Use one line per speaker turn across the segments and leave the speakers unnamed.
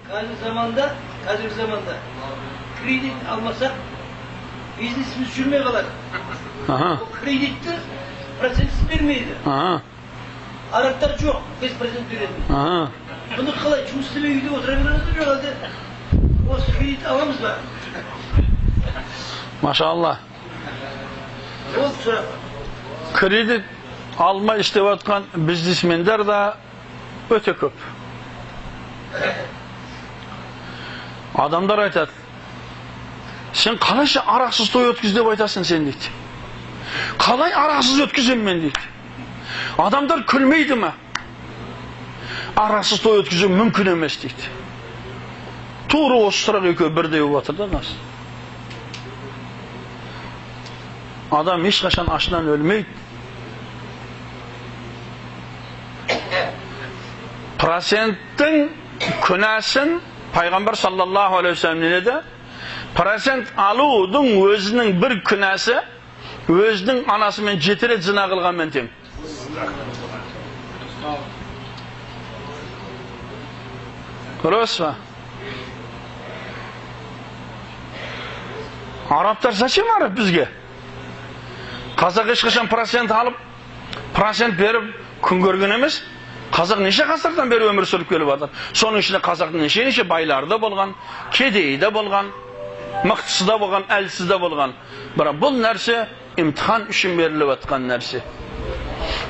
Қазіргі заманда кредит алмасақ, бизнесimiz жүрмей қалады. Кредитті процентсіз бермейді. Арабтар жоқ, 5% береді. Бұны қалай жұмыс істемей үйде отыра береді жоқ әлде? Осы кредит аламыз ба?
Машалла.
Ол сұрақ.
Kredit alma istеп atқан бизнесмендер да өте көп. Адамдар айтады, сен қалайша арақсыз той өткіз деп айтасың сен дейді. Қалай арақсыз өткізем мен дейді. Адамдар күлмейді ме? Арақсыз той өткізу мүмкін емес дейді. Тура осы сұрақ екеуі бірдей болып отыр да нас. Адам ешқашан ашынан өлмейді. Проценттің күнәсін Пайғамбар саллаллаху алейхи вассалам не dedi? Процент алудың өзінің бір күнәсі өзінің анасымен 7 рет зina қылғанмен тең. Көресіз ба? Арабтар зачем араб бізге? Қазақ ешқашан процент алып, процент беріп күн көрген емес. Қазақ неше ғасырдан бері өмір сүріп келіп жатыр. Соның ішінде қазақтың неше байлары да болған, кедейі де болған, мықтысы да болған, әлсіз де болған. Бірақ бұл нәрсе имтихан үшін беріліп жатқан нәрсе.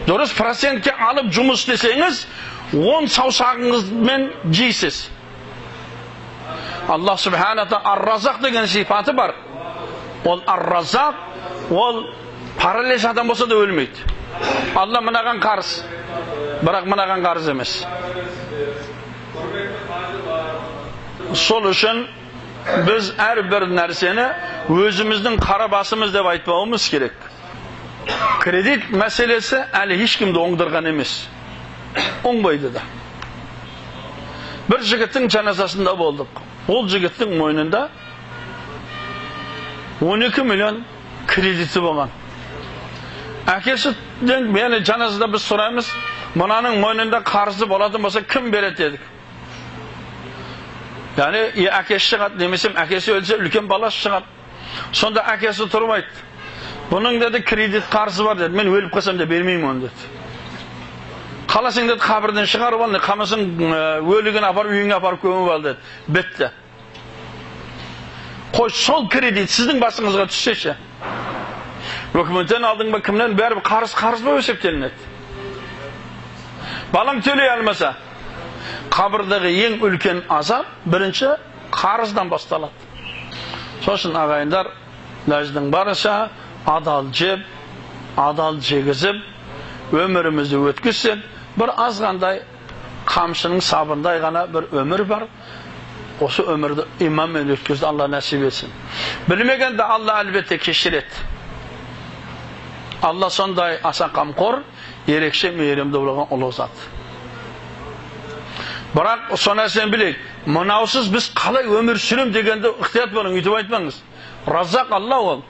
Дұрыс процентке алып жұмыс істесеңіз, 10 саусағыңызбен жейсіз. Аллах субханата ар-разақ деген сипаты бар. Ол ар-разақ, ол параллель адам болса да өлмейді. Алла мынаған қарыз, бірақ мынаған қарыз емес. Сол үшін біз әрбір нәрсені өзіміздің қара басымыз деп айтпауымыз керек. Кредит мәселесі әлі ешкімді оңдырған емес. Оңбайды да. Бір жігіттің жаназасында болдық. Ол жігіттің мойнында 12 миллион кредиті болған. Әкесіден мені жаназада біз сұраймыз, мынаның мойнында қарызы болатын болса кім береді дедік. Яғни әкесі шығады, немесе әкесі өлсе үлкен баласы шығады. Сонда әкесі тұрмайды. Бұның деді кредит қарызы бар деді. Мен өліп қалсам да бермеймін оны деді. Қаласың деді қабірден шығарып ал, қаласың өлігін апарып үйіңе апарып көміп ал деді. Бітті. Қой, сол кредит сіздің басыңызға түссеші. Өкіметтен алдың ба, кімнен бәрі қарыз ба есептелінеді. Балаң төлей алмаса, қабірдегі ең үлкен азап бірінші қарыздан басталады. Сосын ағайындар, ләждің барыша адал жеп, адал жегізіп, өмірімізді өткізсек, бір азғандай қамшының сабындай ғана бір өмір бар. Осы өмірді иманмен өткізді, Алла нәсіп етсін. Білмегенде Алла әлбетте кешіреді. Алла сондай аса қамқор, ерекше мейірімді болған ұлы зат. Бірақ сол нәрсені білейік, мынаусыз біз қалай өмір сүрем дегенде ықтият болың, үйтіп айтпаңыз. Разақ Алла ол.